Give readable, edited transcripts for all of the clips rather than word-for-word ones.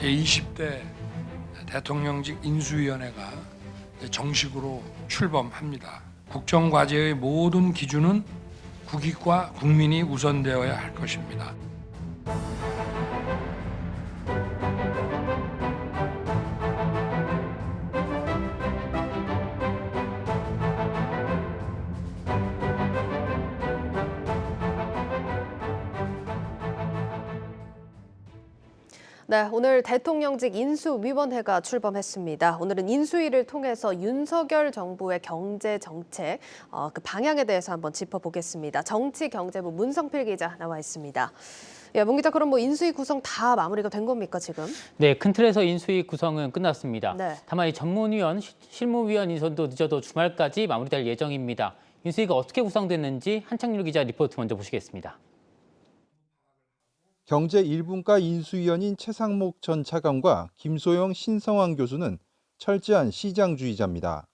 제20대 대통령직 인수위원회가 정식으로 출범합니다. 국정과제의 모든 기준은 국익과 국민이 우선되어야 할 것입니다. 네, 오늘 대통령직 인수위원회가 출범했습니다. 오늘은 인수위를 통해서 윤석열 정부의 경제 정책, 그 방향에 대해서 한번 짚어보겠습니다. 정치경제부 문성필 기자 나와 있습니다. 예, 문 기자, 그럼 인수위 구성 다 마무리가 된 겁니까 지금? 네, 큰 틀에서 인수위 구성은 끝났습니다. 네. 다만 이 전문위원, 실무위원 인선도 늦어도 주말까지 마무리될 예정입니다. 인수위가 어떻게 구성됐는지 한창률 기자 리포트 먼저 보시겠습니다. 경제 1분과 인수위원인 최상목 전 차관과 김소영 신성환 교수는 철저한 시장주의자입니다.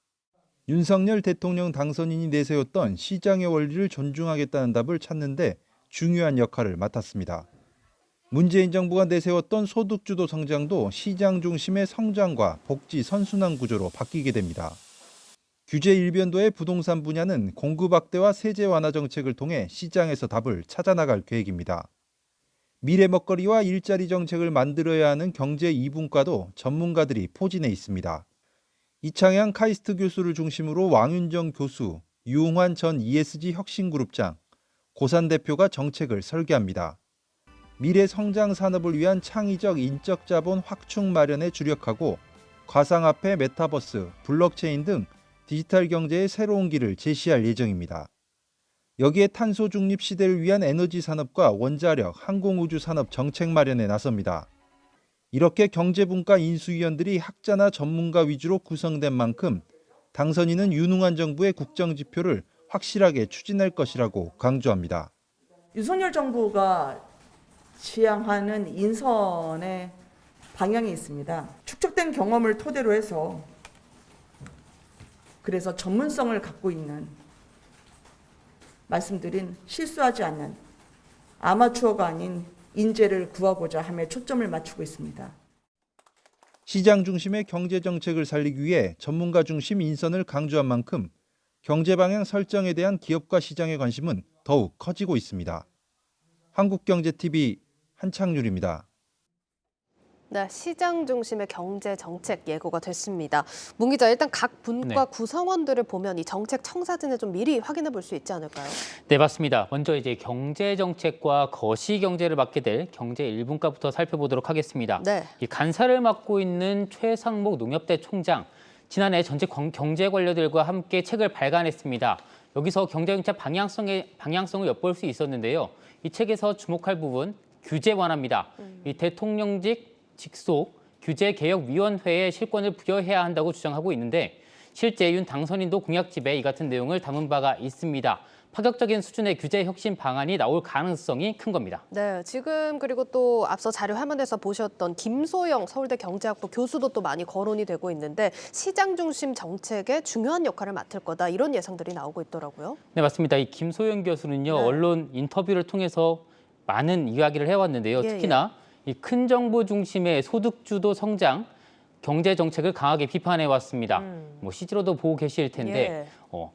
윤석열 대통령 당선인이 내세웠던 시장의 원리를 존중하겠다는 답을 찾는 데 중요한 역할을 맡았습니다. 문재인 정부가 내세웠던 소득주도 성장도 시장 중심의 성장과 복지 선순환 구조로 바뀌게 됩니다. 규제 일변도의 부동산 분야는 공급 확대와 세제 완화 정책을 통해 시장에서 답을 찾아나갈 계획입니다. 미래 먹거리와 일자리 정책을 만들어야 하는 경제 2분과도 전문가들이 포진해 있습니다. 이창양 카이스트 교수를 중심으로 왕윤정 교수, 유홍환 전 ESG 혁신그룹장, 고산 대표가 정책을 설계합니다. 미래 성장 산업을 위한 창의적 인적 자본 확충 마련에 주력하고 가상화폐, 메타버스, 블록체인 등 디지털 경제의 새로운 길을 제시할 예정입니다. 여기에 탄소 중립 시대를 위한 에너지 산업과 원자력, 항공우주 산업 정책 마련에 나섭니다. 이렇게 경제분과 인수위원들이 학자나 전문가 위주로 구성된 만큼 당선인은 유능한 정부의 국정지표를 확실하게 추진할 것이라고 강조합니다. 윤석열 정부가 지향하는 인선의 방향이 있습니다. 축적된 경험을 토대로 해서 그래서 전문성을 갖고 있는 말씀드린 실수하지 않는 아마추어가 아닌 인재를 구하고자 함에 초점을 맞추고 있습니다. 시장 중심의 경제 정책을 살리기 위해 전문가 중심 인선을 강조한 만큼 경제 방향 설정에 대한 기업과 시장의 관심은 더욱 커지고 있습니다. 한국경제TV 한창률입니다. 네, 시장 중심의 경제 정책 예고가 됐습니다. 문 기자, 일단 각 분과 구성원들을 보면 이 정책 청사진을 좀 미리 확인해 볼 수 있지 않을까요? 네, 맞습니다. 먼저 이제 경제 정책과 거시 경제를 맡게 될 경제 1분과부터 살펴보도록 하겠습니다. 네. 이 간사를 맡고 있는 최상목 농협대 총장, 지난해 전체 경제 관료들과 함께 책을 발간했습니다. 여기서 경제 정책 방향성을 엿볼 수 있었는데요. 이 책에서 주목할 부분 규제 완화입니다. 이 대통령직 직속 규제개혁위원회에 실권을 부여해야 한다고 주장하고 있는데 실제 윤 당선인도 공약집에 이 같은 내용을 담은 바가 있습니다. 파격적인 수준의 규제 혁신 방안이 나올 가능성이 큰 겁니다. 네, 지금 그리고 또 앞서 자료 화면에서 보셨던 김소영 서울대 경제학부 교수도 또 많이 거론이 되고 있는데 시장 중심 정책에 중요한 역할을 맡을 거다 이런 예상들이 나오고 있더라고요. 네, 맞습니다. 이 김소영 교수는요, 네. 언론 인터뷰를 통해서 많은 이야기를 해왔는데요. 특히나 이 큰 정부 중심의 소득주도 성장, 경제 정책을 강하게 비판해 왔습니다. 뭐 CG로도 보고 계실 텐데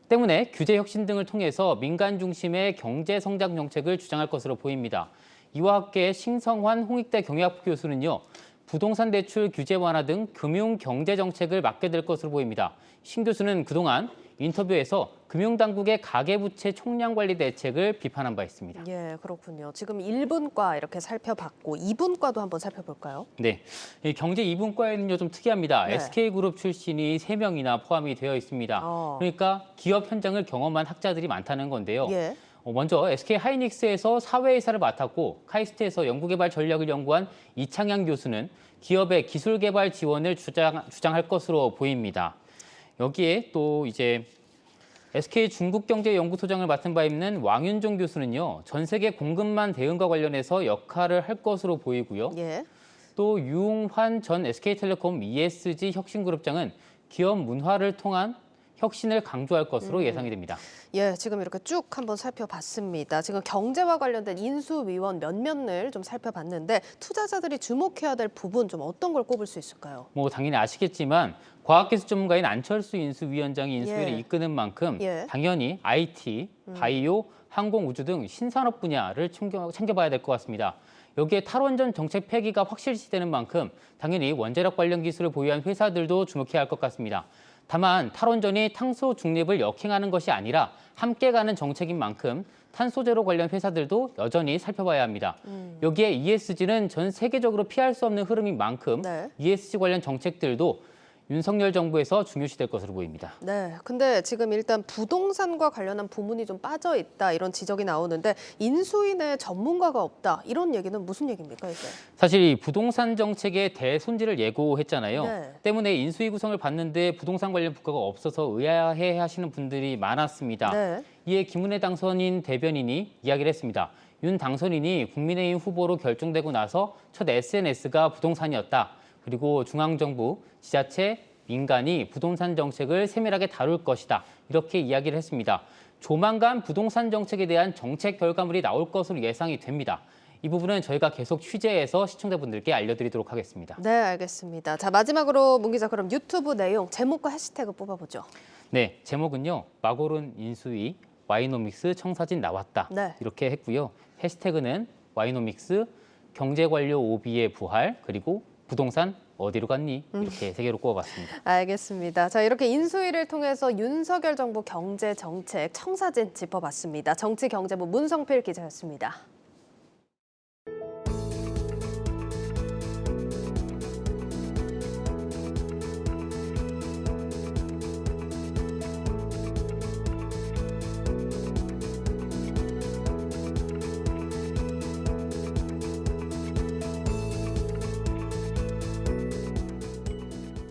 때문에 규제 혁신 등을 통해서 민간 중심의 경제 성장 정책을 주장할 것으로 보입니다. 이와 함께 신성환 홍익대 경영학부 교수는요. 부동산 대출 규제 완화 등 금융 경제 정책을 맡게 될 것으로 보입니다. 신 교수는 그동안 인터뷰에서 금융당국의 가계부채 총량 관리 대책을 비판한 바 있습니다. 예, 그렇군요. 지금 1분과 이렇게 살펴봤고 2분과도 한번 살펴볼까요? 네, 이 경제 2분과에는요 좀 특이합니다. 네. SK그룹 출신이 3명이나 포함이 되어 있습니다. 그러니까 기업 현장을 경험한 학자들이 많다는 건데요. 예. 먼저 SK하이닉스에서 사회이사를 맡았고 카이스트에서 연구개발 전략을 연구한 이창양 교수는 기업의 기술개발 지원을 주장할 것으로 보입니다. 여기에 또 이제 SK 중국경제연구소장을 맡은 바 있는 왕윤종 교수는요. 전 세계 공급망 대응과 관련해서 역할을 할 것으로 보이고요. 예. 또 유홍환 전 SK텔레콤 ESG 혁신그룹장은 기업 문화를 통한 혁신을 강조할 것으로 예상이 됩니다. 예, 지금 이렇게 쭉 한번 살펴봤습니다. 지금 경제와 관련된 인수위원 면면을 좀 살펴봤는데 투자자들이 주목해야 될 부분 좀 어떤 걸 꼽을 수 있을까요? 뭐 당연히 아시겠지만 과학기술 전문가인 안철수 인수위원장이 인수위를 예. 이끄는 만큼 예. 당연히 IT, 바이오, 항공, 우주 등 신산업 분야를 챙겨봐야 될 것 같습니다. 여기에 탈원전 정책 폐기가 확실시되는 만큼 당연히 원자력 관련 기술을 보유한 회사들도 주목해야 할 것 같습니다. 다만 탈원전이 탄소 중립을 역행하는 것이 아니라 함께 가는 정책인 만큼 탄소제로 관련 회사들도 여전히 살펴봐야 합니다. 여기에 ESG는 전 세계적으로 피할 수 없는 흐름인 만큼 네. ESG 관련 정책들도 윤석열 정부에서 중요시될 것으로 보입니다. 네, 근데 지금 일단 부동산과 관련한 부문이 좀 빠져 있다 이런 지적이 나오는데 인수위 내 전문가가 없다 이런 얘기는 무슨 얘기입니까 이게? 사실 이 부동산 정책의 대손질을 예고했잖아요. 네. 때문에 인수위 구성을 받는데 부동산 관련 부과가 없어서 의아해 하시는 분들이 많았습니다. 네. 이에 김은혜 당선인 대변인이 이야기를 했습니다. 윤 당선인이 국민의힘 후보로 결정되고 나서 첫 SNS가 부동산이었다. 그리고 중앙정부, 지자체, 민간이 부동산 정책을 세밀하게 다룰 것이다. 이렇게 이야기를 했습니다. 조만간 부동산 정책에 대한 정책 결과물이 나올 것으로 예상이 됩니다. 이 부분은 저희가 계속 취재해서 시청자분들께 알려드리도록 하겠습니다. 네, 알겠습니다. 자, 마지막으로 문 기자 그럼 유튜브 내용 제목과 해시태그 뽑아보죠. 네, 제목은요. 마고른 인수위 와이노믹스 청사진 나왔다. 네. 이렇게 했고요. 해시태그는 와이노믹스 경제관료 오비의 부활 그리고 부동산 어디로 갔니? 이렇게 세 개로 꼽아봤습니다. 알겠습니다. 자, 이렇게 인수위를 통해서 윤석열 정부 경제 정책 청사진 짚어봤습니다. 정치경제부 문성필 기자였습니다.